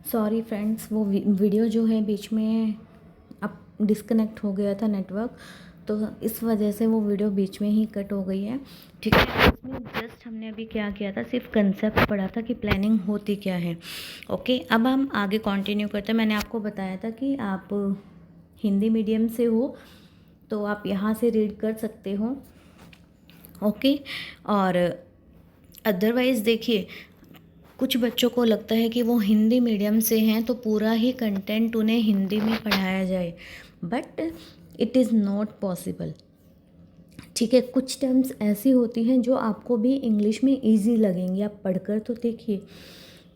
Sorry friends, वो video जो है बीच में अब डिस्कनेक्ट हो गया था नेटवर्क, तो इस वजह से वो वीडियो बीच में ही कट हो गई है। ठीक है, इसमें जस्ट हमने अभी क्या किया था, सिर्फ कंसेप्ट पढ़ा था कि प्लानिंग होती क्या है। ओके, अब हम आगे कंटिन्यू करते हैं। मैंने आपको बताया था कि आप हिंदी मीडियम से हो तो आप यहाँ से रीड कर सकते हो। ओके, और अदरवाइज़ देखिए, कुछ बच्चों को लगता है कि वो हिंदी मीडियम से हैं तो पूरा ही कंटेंट उन्हें हिंदी में पढ़ाया जाए, but it is not possible. ठीक है, कुछ टर्म्स ऐसी होती हैं जो आपको भी इंग्लिश में इजी लगेंगी, आप पढ़कर तो देखिए।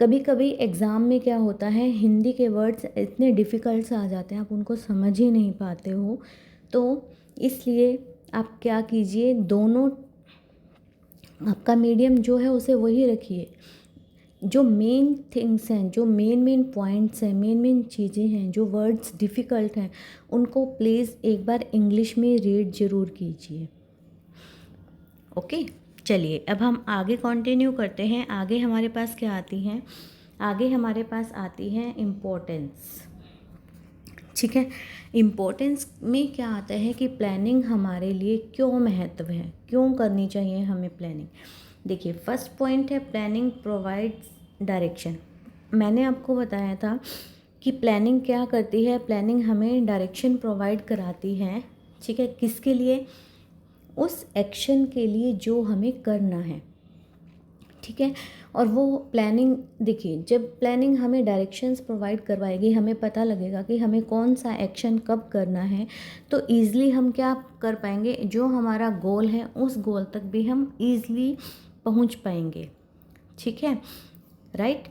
कभी कभी एग्ज़ाम में क्या होता है, हिंदी के वर्ड्स इतने डिफ़िकल्ट से आ जाते हैं, आप उनको समझ ही नहीं पाते हो। तो इसलिए आप क्या कीजिए, दोनों, आपका मीडियम जो है उसे वही रखिए। जो मेन थिंग्स हैं, जो मेन पॉइंट्स हैं, मेन चीज़ें हैं, जो वर्ड्स डिफ़िकल्ट हैं, उनको प्लीज़ एक बार इंग्लिश में रीड ज़रूर कीजिए। ओके, चलिए अब हम आगे कंटिन्यू करते हैं। आगे हमारे पास क्या आती हैं, आगे हमारे पास आती है इम्पोर्टेंस। ठीक है, इम्पोर्टेंस में क्या आता है कि प्लानिंग हमारे लिए क्यों महत्व है, क्यों करनी चाहिए हमें प्लानिंग। देखिए, फर्स्ट पॉइंट है प्लानिंग प्रोवाइड्स डायरेक्शन। मैंने आपको बताया था कि प्लानिंग क्या करती है, प्लानिंग हमें डायरेक्शन प्रोवाइड कराती है। ठीक है, किसके लिए, उस एक्शन के लिए जो हमें करना है। ठीक है, और वो प्लानिंग, देखिए, जब प्लानिंग हमें डायरेक्शंस प्रोवाइड करवाएगी, हमें पता लगेगा कि हमें कौन सा एक्शन कब करना है, तो ईज़िली हम क्या कर पाएंगे, जो हमारा गोल है उस गोल तक भी हम ईज़िली पहुंच पाएंगे। ठीक है, राइट।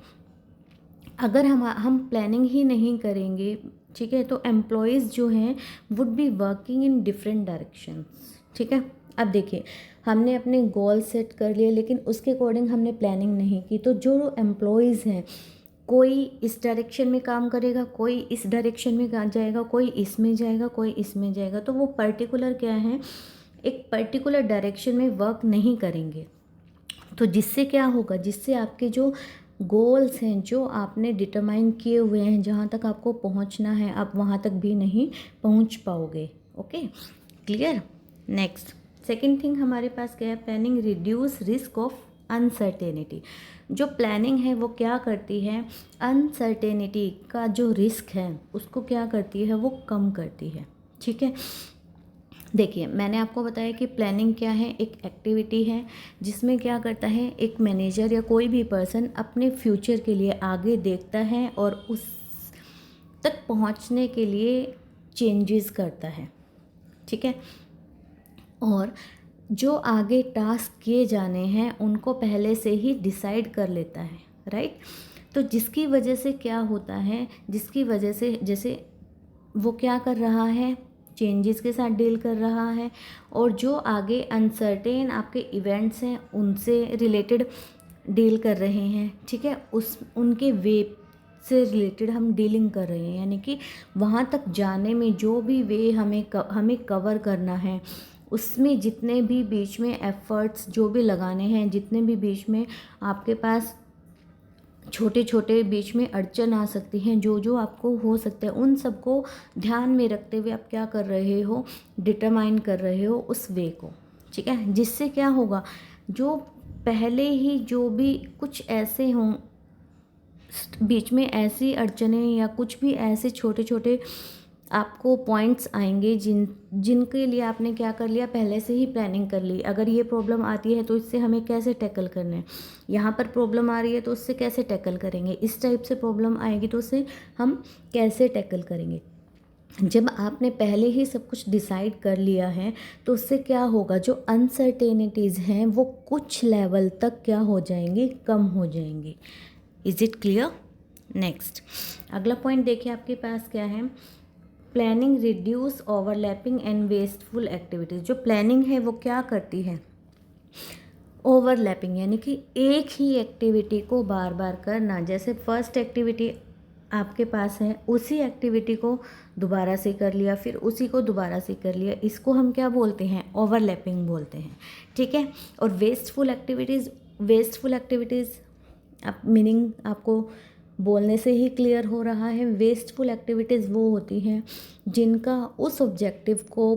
अगर हम प्लानिंग ही नहीं करेंगे, ठीक है, तो एम्प्लॉयज़ जो हैं would be working in different directions. ठीक है, अब देखिए, हमने अपने गोल सेट कर लिए लेकिन उसके अकॉर्डिंग हमने प्लानिंग नहीं की, तो जो एम्प्लॉयज़ हैं, कोई इस डायरेक्शन में काम करेगा, कोई इस डायरेक्शन में जाएगा, कोई इसमें जाएगा, कोई इसमें जाएगा, तो वो पर्टिकुलर क्या है, एक पर्टिकुलर डायरेक्शन में वर्क नहीं करेंगे। तो जिससे क्या होगा, जिससे आपके जो गोल्स हैं, जो आपने डिटरमाइन किए हुए हैं, जहाँ तक आपको पहुँचना है, आप वहाँ तक भी नहीं पहुँच पाओगे। Okay, clear. Next, second thing हमारे पास क्या है, planning reduce risk of uncertainty. जो प्लानिंग है वो क्या करती है, अनसर्टेनिटी का जो रिस्क है उसको क्या करती है, वो कम करती है। ठीक है, देखिए, मैंने आपको बताया कि प्लानिंग क्या है, एक एक्टिविटी है जिसमें क्या करता है, एक मैनेजर या कोई भी पर्सन अपने फ्यूचर के लिए आगे देखता है और उस तक पहुंचने के लिए चेंजेस करता है। ठीक है, और जो आगे टास्क किए जाने हैं उनको पहले से ही डिसाइड कर लेता है, राइट। तो जिसकी वजह से क्या होता है, जिसकी वजह से जैसे वो क्या कर रहा है, चेंजेस के साथ डील कर रहा है, और जो आगे अनसर्टेन आपके इवेंट्स हैं उनसे रिलेटेड डील कर रहे हैं। ठीक है, उस उनके वे से रिलेटेड हम डीलिंग कर रहे हैं, यानी कि वहाँ तक जाने में जो भी वे हमें कवर करना है, उसमें जितने भी बीच में एफर्ट्स जो भी लगाने हैं, जितने भी बीच में आपके पास छोटे छोटे बीच में अड़चन आ सकती हैं, जो जो आपको हो सकता है, उन सबको ध्यान में रखते हुए आप क्या कर रहे हो, डिटरमाइन कर रहे हो उस वे को। ठीक है, जिससे क्या होगा, जो पहले ही जो भी कुछ ऐसे हों, बीच में ऐसी अड़चनें या कुछ भी ऐसे छोटे छोटे आपको पॉइंट्स आएंगे जिनके लिए आपने क्या कर लिया, पहले से ही प्लानिंग कर ली। अगर ये प्रॉब्लम आती है तो इससे हमें कैसे टैकल करना है, यहाँ पर प्रॉब्लम आ रही है तो उससे कैसे टैकल करेंगे, इस टाइप से प्रॉब्लम आएगी तो उससे हम कैसे टैकल करेंगे। जब आपने पहले ही सब कुछ डिसाइड कर लिया है तो उससे क्या होगा, जो अनसर्टेनिटीज़ हैं वो कुछ लेवल तक क्या हो जाएंगी, कम हो जाएंगी। Is it clear. नेक्स्ट, अगला पॉइंट देखिए आपके पास क्या है, planning reduce overlapping and wasteful activities. जो प्लानिंग है वो क्या करती है, ओवरलैपिंग, यानी कि एक ही एक्टिविटी को बार बार करना। जैसे फर्स्ट एक्टिविटी आपके पास है, उसी एक्टिविटी को दोबारा से कर लिया, फिर उसी को दोबारा से कर लिया, इसको हम क्या बोलते हैं, ओवरलैपिंग बोलते हैं। ठीक है, और वेस्टफुल एक्टिविटीज़, वेस्टफुल एक्टिविटीज़ आप मीनिंग आपको बोलने से ही क्लियर हो रहा है। वेस्टफुल एक्टिविटीज़ वो होती हैं जिनका उस ऑब्जेक्टिव को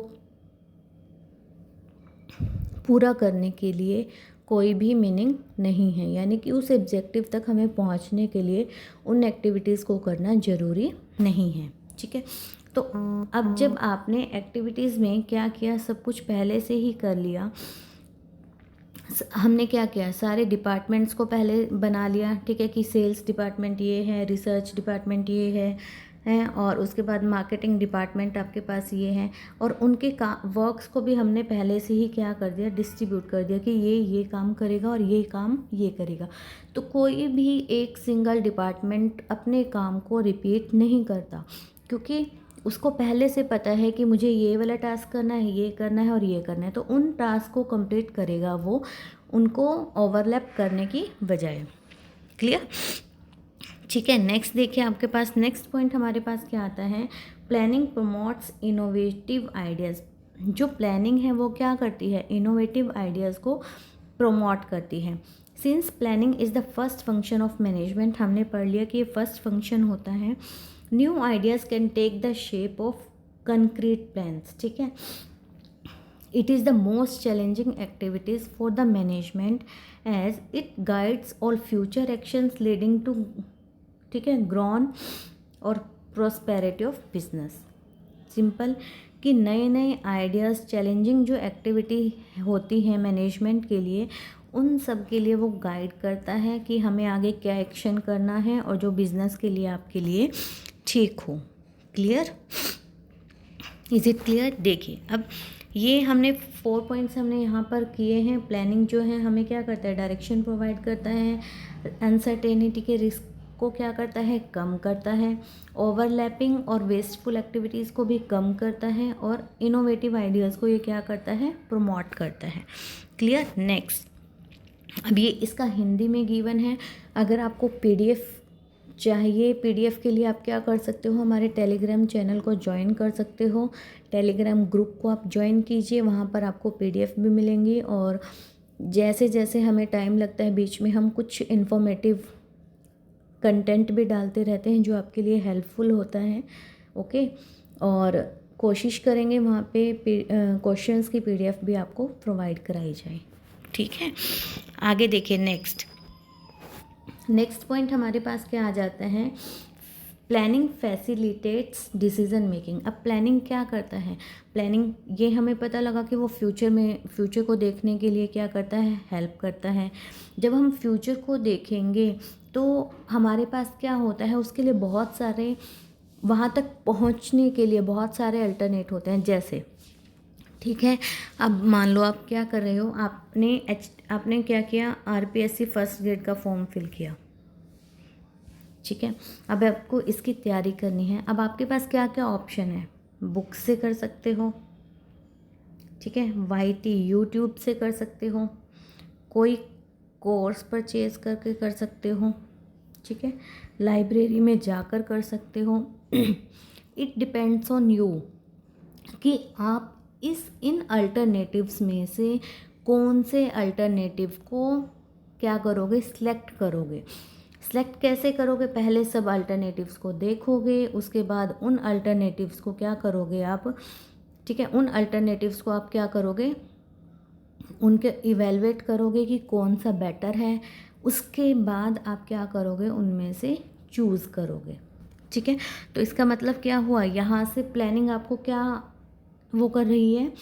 पूरा करने के लिए कोई भी मीनिंग नहीं है, यानी कि उस ऑब्जेक्टिव तक हमें पहुंचने के लिए उन एक्टिविटीज़ को करना ज़रूरी नहीं है। ठीक है, तो अब जब आपने एक्टिविटीज़ में क्या किया, सब कुछ पहले से ही कर लिया। हमने क्या किया, सारे डिपार्टमेंट्स को पहले बना लिया। ठीक है, कि सेल्स डिपार्टमेंट ये है, रिसर्च डिपार्टमेंट ये है और उसके बाद मार्केटिंग डिपार्टमेंट आपके पास ये है, और उनके वर्क्स को भी हमने पहले से ही क्या कर दिया, डिस्ट्रीब्यूट कर दिया कि ये काम करेगा और ये काम ये करेगा। तो कोई भी एक सिंगल डिपार्टमेंट अपने काम को रिपीट नहीं करता, क्योंकि उसको पहले से पता है कि मुझे ये वाला टास्क करना है, ये करना है और ये करना है, तो उन टास्क को कंप्लीट करेगा वो, उनको ओवरलैप करने की बजाय। क्लियर? ठीक है, नेक्स्ट देखिए आपके पास नेक्स्ट पॉइंट हमारे पास क्या आता है, प्लानिंग प्रमोट्स इनोवेटिव आइडियाज़। जो प्लानिंग है वो क्या करती है, इनोवेटिव आइडियाज़ को प्रमोट करती है। Since planning is the first function of management, हमने पढ़ लिया कि ये फर्स्ट फंक्शन होता है। New ideas can take the shape of concrete plans. ठीक है, it is the most challenging activities for the management as it guides all future actions leading to, ठीक है, ग्रोन और प्रॉस्पेरिटी ऑफ बिजनेस। सिंपल कि नए नए ideas, challenging जो activity होती है मैनेजमेंट के लिए, उन सब के लिए वो गाइड करता है कि हमें आगे क्या एक्शन करना है और जो बिज़नेस के लिए आपके लिए ठीक हो। क्लियर? Is it clear? देखिए, अब ये हमने 4 पॉइंट्स हमने यहाँ पर किए हैं। प्लानिंग जो है हमें क्या करता है, डायरेक्शन प्रोवाइड करता है, अनसर्टेनिटी के रिस्क को क्या करता है, कम करता है, ओवरलैपिंग और वेस्टफुल एक्टिविटीज़ को भी कम करता है, और इनोवेटिव आइडियाज़ को ये क्या करता है, प्रमोट करता है। क्लियर? नेक्स्ट, अब ये इसका हिंदी में गिवन है। अगर आपको पीडीएफ चाहिए, पीडीएफ के लिए आप क्या कर सकते हो, हमारे टेलीग्राम चैनल को ज्वाइन कर सकते हो। टेलीग्राम ग्रुप को आप ज्वाइन कीजिए, वहाँ पर आपको पीडीएफ भी मिलेंगी, और जैसे जैसे हमें टाइम लगता है बीच में हम कुछ इन्फॉर्मेटिव कंटेंट भी डालते रहते हैं जो आपके लिए हेल्पफुल होता है। ओके, और कोशिश करेंगे वहाँ पे क्वेश्चंस की पीडीएफ भी आपको प्रोवाइड कराई जाए। ठीक है, आगे देखिए नेक्स्ट पॉइंट हमारे पास क्या आ जाता है, प्लानिंग फैसिलिटेट्स डिसीजन मेकिंग। अब प्लानिंग क्या करता है, प्लानिंग ये हमें पता लगा कि वो फ्यूचर को देखने के लिए क्या करता है, हेल्प करता है। जब हम फ्यूचर को देखेंगे तो हमारे पास क्या होता है, उसके लिए बहुत सारे, वहाँ तक पहुँचने के लिए बहुत सारे अल्टरनेट होते हैं। जैसे, ठीक है, अब मान लो आप क्या कर रहे हो, आपने क्या किया, आरपीएससी फर्स्ट ग्रेड का फॉर्म फिल किया। ठीक है, अब आपको इसकी तैयारी करनी है। अब आपके पास क्या क्या ऑप्शन है, बुक से कर सकते हो, ठीक है, वाईटी यूट्यूब से कर सकते हो, कोई कोर्स परचेज करके कर सकते हो, ठीक है, लाइब्रेरी में जाकर कर सकते हो। इट डिपेंड्स ऑन यू कि आप इन अल्टरनेटिव्स में से कौन से अल्टरनेटिव को क्या करोगे, सिलेक्ट करोगे। सिलेक्ट कैसे करोगे, पहले सब अल्टरनेटिव्स को देखोगे, उसके बाद उन अल्टरनेटिव्स को क्या करोगे आप, ठीक है, उन अल्टरनेटिव्स को आप क्या करोगे, उनके इवेलुएट करोगे कि कौन सा बेटर है। उसके बाद आप क्या करोगे, उनमें से चूज़ करोगे। ठीक है, तो इसका मतलब क्या हुआ, यहाँ से प्लानिंग आपको क्या वो कर रही है,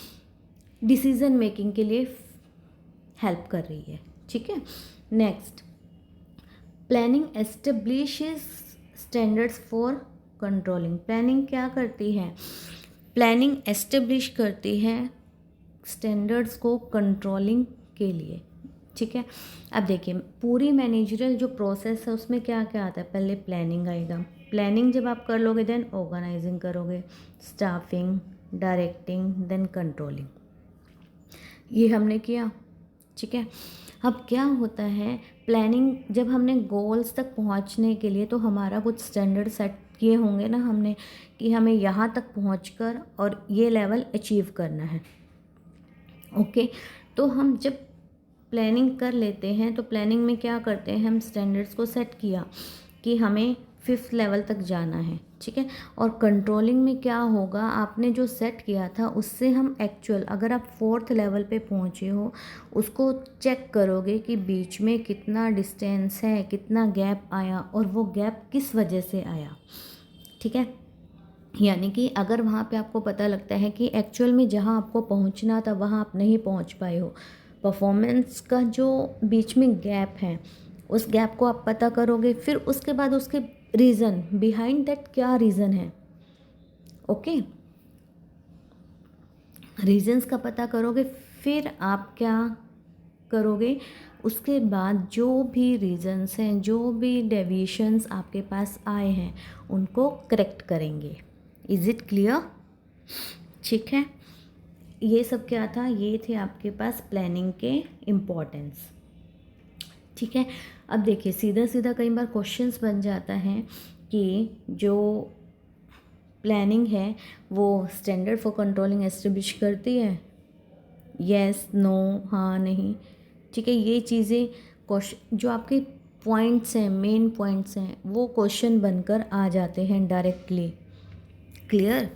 डिसीजन मेकिंग के लिए हेल्प कर रही है। ठीक है, next, planning establishes standards for controlling. Planning क्या करती है, प्लानिंग एस्टेब्लिश करती है स्टैंडर्ड्स को कंट्रोलिंग के लिए। ठीक है, अब देखिए पूरी मैनेजरल जो प्रोसेस है उसमें क्या क्या आता है, पहले प्लानिंग आएगा। प्लानिंग जब आप कर लोगे देन ऑर्गेनाइजिंग करोगे, स्टाफिंग, डायरेक्टिंग, देन कंट्रोलिंग, ये हमने किया। ठीक है, अब क्या होता है, प्लानिंग जब हमने गोल्स तक पहुंचने के लिए तो हमारा कुछ स्टैंडर्ड सेट किए होंगे ना हमने, कि हमें यहाँ तक पहुंचकर और ये लेवल अचीव करना है। ओके, तो हम जब प्लानिंग कर लेते हैं तो प्लानिंग में क्या करते हैं, हम स्टैंडर्ड्स को सेट किया, कि हमें 5th लेवल तक जाना है, ठीक है। और कंट्रोलिंग में क्या होगा, आपने जो सेट किया था उससे हम एक्चुअल, अगर आप 4th लेवल पे पहुँचे हो, उसको चेक करोगे कि बीच में कितना डिस्टेंस है, कितना गैप आया और वो गैप किस वजह से आया, ठीक है। यानी कि अगर वहाँ पे आपको पता लगता है कि एक्चुअल में जहाँ आपको पहुँचना था वहाँ आप नहीं पहुँच पाए हो, परफॉर्मेंस का जो बीच में गैप है उस गैप को आप पता करोगे, फिर उसके बाद उसके रीज़न बिहाइंड दैट क्या रीज़न है, ओके, रीजंस का पता करोगे। फिर आप क्या करोगे, उसके बाद जो भी रीजंस हैं, जो भी डेविएशंस आपके पास आए हैं उनको करेक्ट करेंगे। Is it clear? ठीक है, ये सब क्या था, ये थे आपके पास प्लानिंग के इम्पोर्टेंस, ठीक है। अब देखिए सीधा सीधा कई बार क्वेश्चंस बन जाता है कि जो प्लानिंग है वो स्टैंडर्ड फॉर कंट्रोलिंग एस्टेब्लिश करती है, यस नो, हाँ नहीं, ठीक है। ये चीज़ें क्वेश्चन जो आपके पॉइंट्स हैं, मेन पॉइंट्स हैं, वो क्वेश्चन बनकर आ जाते हैं डायरेक्टली, क्लियर।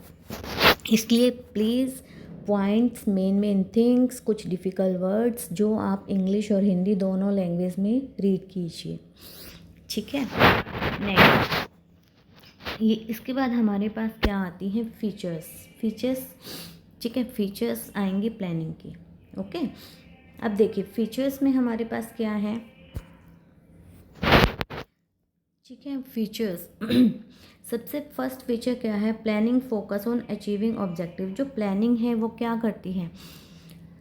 इसलिए प्लीज़ पॉइंट्स, मेन थिंग्स, कुछ डिफ़िकल्ट वर्ड्स जो आप इंग्लिश और हिंदी दोनों लैंग्वेज में रीड कीजिए, ठीक है। नेक्स्ट, ये इसके बाद हमारे पास क्या आती है, फीचर्स, ठीक है। फीचर्स आएंगे प्लानिंग की, ओके। अब देखिए फीचर्स में हमारे पास क्या है, ठीक है। फीचर्स सबसे फर्स्ट फीचर क्या है, planning focus on achieving objective. जो प्लानिंग है वो क्या करती है,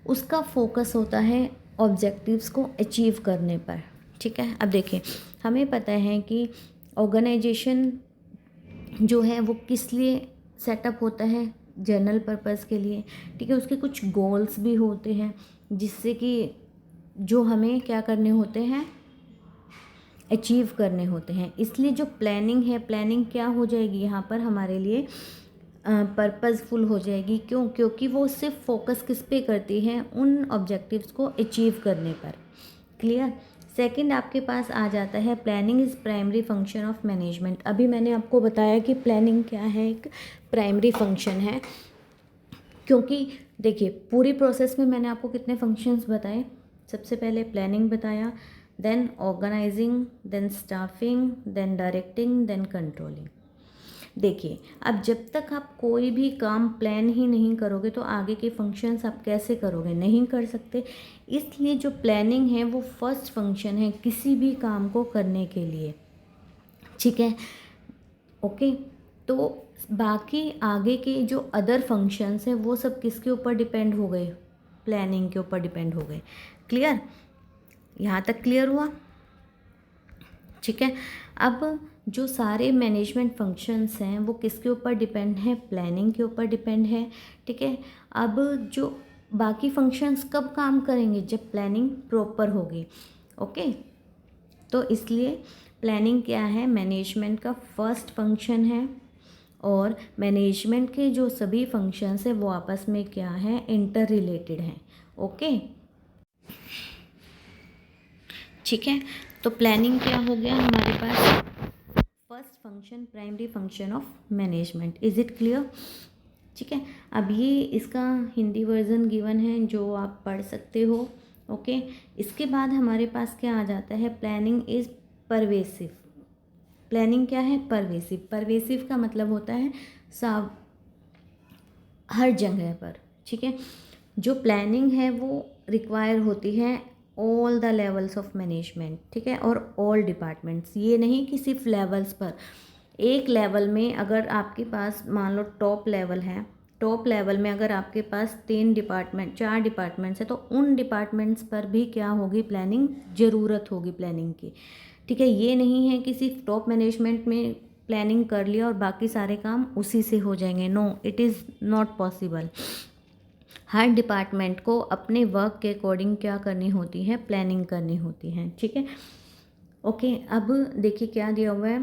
उसका फोकस होता है ऑब्जेक्टिव्स को अचीव करने पर, ठीक है। अब देखिए हमें पता है कि ऑर्गेनाइजेशन जो है वो किस लिए सेटअप होता है, जनरल पर्पस के लिए, ठीक है। उसके कुछ गोल्स भी होते हैं जिससे कि जो हमें क्या करने होते हैं, अचीव करने होते हैं। इसलिए जो प्लानिंग है, प्लानिंग क्या हो जाएगी यहाँ पर हमारे लिए पर्पसफुल हो जाएगी। क्यों? क्योंकि वो सिर्फ फोकस किस पे करती है, उन ऑब्जेक्टिव्स को अचीव करने पर, क्लियर। सेकंड आपके पास आ जाता है planning is primary function of management. अभी मैंने आपको बताया कि प्लानिंग क्या है, एक प्राइमरी फंक्शन है। क्योंकि देखिए पूरी प्रोसेस में मैंने आपको कितने फंक्शंस बताए, सबसे पहले प्लानिंग बताया, then organising, then staffing, then directing, then controlling. देखिए अब जब तक आप कोई भी काम प्लान ही नहीं करोगे तो आगे के फंक्शंस आप कैसे करोगे, नहीं कर सकते। इसलिए जो प्लानिंग है वो फर्स्ट फंक्शन है किसी भी काम को करने के लिए, ठीक है, ओके। तो बाकी आगे के जो अदर फंक्शंस हैं वो सब किसके ऊपर डिपेंड हो गए, प्लानिंग के ऊपर डिपेंड हो गए, क्लियर। यहाँ तक क्लियर हुआ, ठीक है। अब जो सारे मैनेजमेंट फंक्शंस हैं वो किसके ऊपर डिपेंड है, प्लानिंग के ऊपर डिपेंड है, ठीक है। अब जो बाकी फंक्शंस कब काम करेंगे, जब प्लानिंग प्रॉपर होगी, ओके। तो इसलिए प्लानिंग क्या है, मैनेजमेंट का फर्स्ट फंक्शन है। और मैनेजमेंट के जो सभी फंक्शंस हैं वो आपस में क्या है, इंटर रिलेटेड हैं, ओके, ठीक है। तो प्लानिंग क्या हो गया हमारे पास, first function, primary function of management. Is it clear? ठीक है। अब ये इसका हिंदी वर्जन गिवन है जो आप पढ़ सकते हो, ओके। इसके बाद हमारे पास क्या आ जाता है, प्लानिंग इज़ परवेसिव। प्लानिंग क्या है, परवेसिव। परवेसिव का मतलब होता है सब, हर जगह पर, ठीक है। जो प्लानिंग है वो रिक्वायर होती है all the levels of management, ठीक है, और ऑल डिपार्टमेंट्स। ये नहीं कि सिर्फ लेवल्स पर, एक लेवल में अगर आपके पास मान लो टॉप लेवल है, टॉप लेवल में अगर आपके पास 4 डिपार्टमेंट्स हैं तो उन डिपार्टमेंट्स पर भी क्या होगी, प्लानिंग, ज़रूरत होगी प्लानिंग की, ठीक है। ये नहीं है कि सिर्फ टॉप मैनेजमेंट में प्लानिंग कर लिया और बाकी सारे काम उसी से हो जाएंगे, no, it is not possible. हर डिपार्टमेंट को अपने वर्क के अकॉर्डिंग क्या करनी होती है, प्लानिंग करनी होती है, ठीक है, ओके। अब देखिए क्या दिया हुआ है,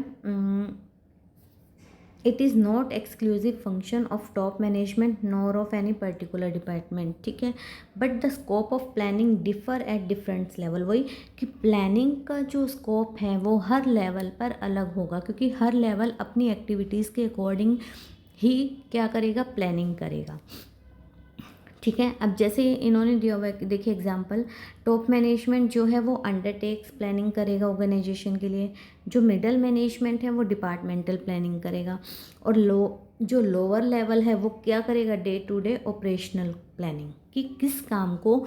it is not exclusive function of top management nor of any particular department, ठीक है। But the scope of planning differ at different level, वही कि प्लानिंग का जो स्कोप है वो हर लेवल पर अलग होगा, क्योंकि हर लेवल अपनी एक्टिविटीज़ के अकॉर्डिंग ही क्या करेगा, प्लानिंग करेगा, ठीक है। अब जैसे इन्होंने दिया हुआ है, देखिए एग्जांपल, टॉप मैनेजमेंट जो है वो अंडरटेक्स प्लानिंग करेगा ऑर्गेनाइजेशन के लिए, जो मिडल मैनेजमेंट है वो डिपार्टमेंटल प्लानिंग करेगा, और जो लोअर लेवल है वो क्या करेगा, day to day operational planning, कि किस काम को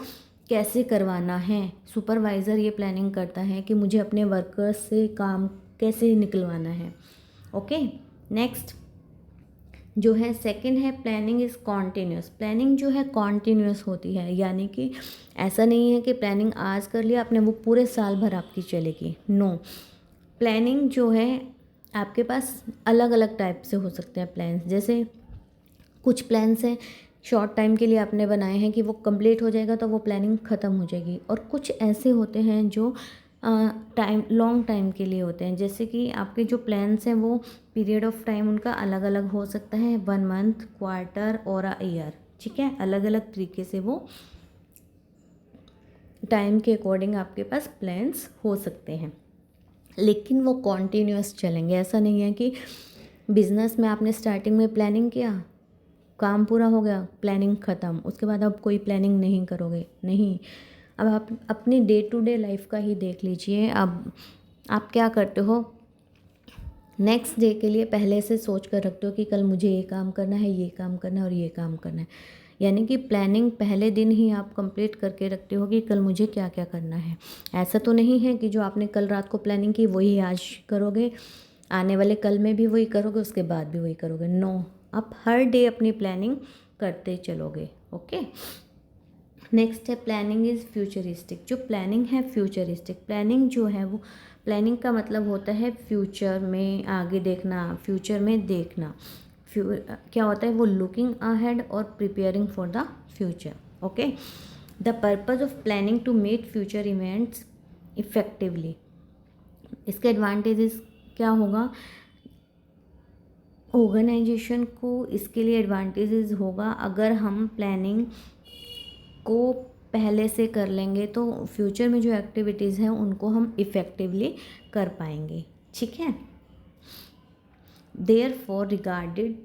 कैसे करवाना है। सुपरवाइज़र ये प्लानिंग करता है कि मुझे अपने वर्कर्स से काम कैसे निकलवाना है। ओके, नेक्स्ट जो है सेकंड है प्लानिंग इज़ कॉन्टीन्यूस। प्लानिंग जो है कॉन्टीन्यूस होती है, यानी कि ऐसा नहीं है कि प्लानिंग आज कर लिया आपने वो पूरे साल भर आपकी चलेगी, नो। प्लानिंग जो है आपके पास अलग अलग टाइप से हो सकते हैं प्लान्स। जैसे कुछ प्लान्स हैं शॉर्ट टाइम के लिए आपने बनाए हैं कि वो कंप्लीट हो जाएगा तो वो प्लानिंग ख़त्म हो जाएगी, और कुछ ऐसे होते हैं जो टाइम लॉन्ग टाइम के लिए होते हैं। जैसे कि आपके जो प्लान्स हैं वो पीरियड ऑफ टाइम उनका अलग अलग हो सकता है, 1 मंथ, क्वार्टर और अ ईयर, ठीक है। अलग अलग तरीके से वो टाइम के अकॉर्डिंग आपके पास प्लान्स हो सकते हैं, लेकिन वो कॉन्टीन्यूअस चलेंगे। ऐसा नहीं है कि बिजनेस में आपने स्टार्टिंग में प्लानिंग किया, काम पूरा हो गया, प्लानिंग ख़त्म, उसके बाद अब कोई प्लानिंग नहीं करोगे, नहीं। अब आप अपनी डे टू डे लाइफ का ही देख लीजिए। अब आप क्या करते हो, नेक्स्ट डे के लिए पहले से सोच कर रखते हो कि कल मुझे ये काम करना है, ये काम करना है और ये काम करना है, यानी कि प्लानिंग पहले दिन ही आप कंप्लीट करके रखते हो कि कल मुझे क्या क्या करना है। ऐसा तो नहीं है कि जो आपने कल रात को प्लानिंग की वही आज करोगे, आने वाले कल में भी वही करोगे, उसके बाद भी वही करोगे, नो। आप हर डे अपनी प्लानिंग करते चलोगे। ओके, नेक्स्ट है प्लानिंग इज़ फ्यूचरिस्टिक। जो प्लानिंग है फ्यूचरिस्टिक, प्लानिंग जो है वो, प्लानिंग का मतलब होता है फ्यूचर में आगे देखना, फ्यूचर में देखना। क्या होता है वो, लुकिंग अहेड और preparing for the future. Okay, the purpose of planning to meet future events effectively. इसके एडवांटेजेस क्या होगा, ऑर्गेनाइजेशन को इसके लिए एडवांटेजेस होगा, अगर हम प्लानिंग को पहले से कर लेंगे तो फ्यूचर में जो एक्टिविटीज़ हैं उनको हम इफ़ेक्टिवली कर पाएंगे, ठीक है। Therefore regarded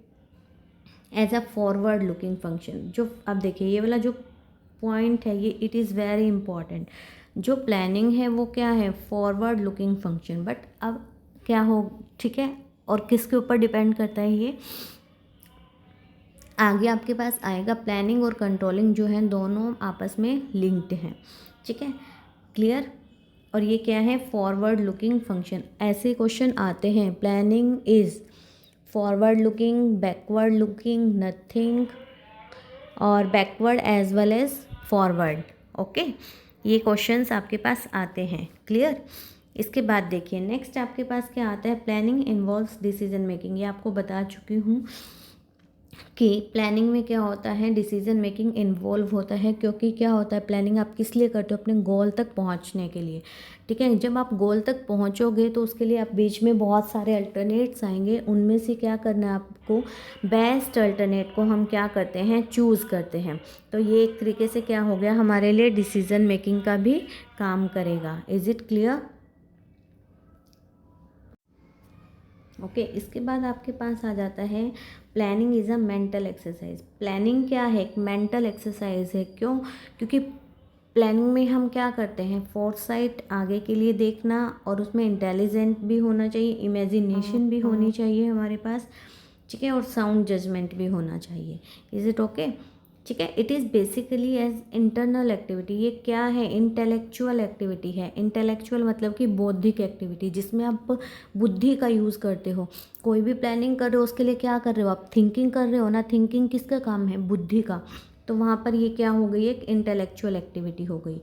as a forward looking function. जो अब देखिए ये वाला जो पॉइंट है ये इट इज़ वेरी इंपॉर्टेंट। जो प्लानिंग है वो क्या है, फॉरवर्ड लुकिंग फंक्शन। बट अब क्या हो, ठीक है, और किसके ऊपर डिपेंड करता है ये आगे आपके पास आएगा। प्लानिंग और कंट्रोलिंग जो है दोनों आपस में लिंक्ड हैं, ठीक है, क्लियर। और ये क्या है, फॉरवर्ड लुकिंग फंक्शन। ऐसे क्वेश्चन आते हैं, planning is forward looking, backward looking, nothing, और backward as well as forward. Okay, ये क्वेश्चंस आपके पास आते हैं, क्लियर। इसके बाद देखिए नेक्स्ट आपके पास क्या आता है, प्लानिंग इन्वॉल्व्स डिसीजन मेकिंग। ये आपको बता चुकी हूँ कि प्लानिंग में क्या होता है, डिसीजन मेकिंग इन्वॉल्व होता है, क्योंकि क्या होता है प्लानिंग आप किस लिए करते हो, अपने गोल तक पहुंचने के लिए, ठीक है। जब आप गोल तक पहुंचोगे तो उसके लिए आप बीच में बहुत सारे अल्टरनेट्स आएंगे, उनमें से क्या करना है आपको, बेस्ट अल्टरनेट को हम क्या करते हैं, चूज़ करते हैं। तो ये एक तरीके से क्या हो गया, हमारे लिए डिसीजन मेकिंग का भी काम करेगा। Is it clear. ओके, इसके बाद आपके पास आ जाता है planning is a mental exercise. Planning क्या है, एक मेंटल एक्सरसाइज है। क्यों, क्योंकि प्लानिंग में हम क्या करते हैं, फोरसाइट, आगे के लिए देखना, और उसमें इंटेलिजेंट भी होना चाहिए, इमेजिनेशन भी होनी चाहिए हमारे पास, ठीक है, और साउंड जजमेंट भी होना चाहिए। इज़ इट ओके, ठीक है। It is basically as internal activity. ये क्या है, इंटेलेक्चुअल एक्टिविटी है। इंटेलेक्चुअल मतलब कि बौद्धिक एक्टिविटी, जिसमें आप बुद्धि का यूज़ करते हो। कोई भी प्लानिंग कर रहे हो उसके लिए क्या कर रहे हो, आप थिंकिंग कर रहे हो ना। थिंकिंग किसका काम है, बुद्धि का। तो वहाँ पर ये क्या हो गई, एक इंटेलेक्चुअल एक्टिविटी हो गई।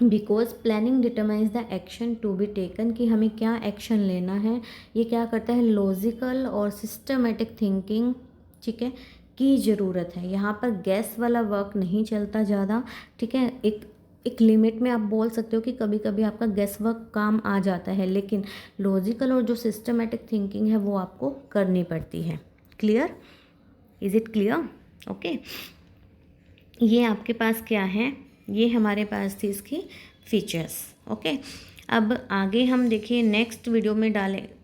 Because planning determines the action to be taken, कि हमें क्या एक्शन लेना है। ये क्या करता है, लॉजिकल और सिस्टमेटिक थिंकिंग, ठीक है, की ज़रूरत है। यहाँ पर गैस वाला वर्क नहीं चलता ज़्यादा, ठीक है। एक एक लिमिट में आप बोल सकते हो कि कभी कभी आपका गेस वर्क काम आ जाता है, लेकिन लॉजिकल और जो सिस्टमेटिक थिंकिंग है वो आपको करनी पड़ती है। Clear? Is it clear? Okay, ये आपके पास क्या है, ये हमारे पास थी इसकी फीचर्स। ओके, अब आगे हम देखिए नेक्स्ट वीडियो में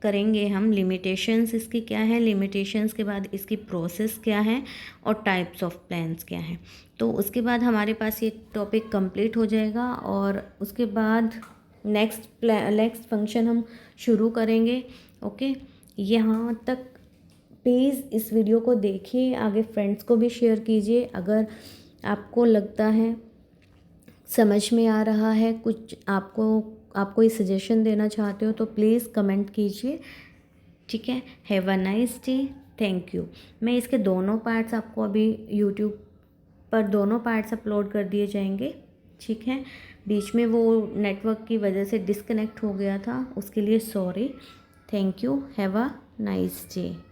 करेंगे हम लिमिटेशंस इसकी क्या है, लिमिटेशंस के बाद इसकी प्रोसेस क्या है और टाइप्स ऑफ प्लान्स क्या है। तो उसके बाद हमारे पास ये टॉपिक कंप्लीट हो जाएगा और उसके बाद नेक्स्ट फंक्शन हम शुरू करेंगे। ओके, यहाँ तक प्लीज़ इस वीडियो को देखिए, आगे फ्रेंड्स को भी शेयर कीजिए। अगर आपको लगता है समझ में आ रहा है, कुछ आप कोई सजेशन देना चाहते हो तो प्लीज़ कमेंट कीजिए। ठीक है, have a nice day, thank you. मैं इसके दोनों पार्ट्स आपको अभी यूट्यूब पर दोनों पार्ट्स अपलोड कर दिए जाएंगे। ठीक है, बीच में वो नेटवर्क की वजह से डिस्कनेक्ट हो गया था, उसके लिए sorry. Thank you, have a nice day.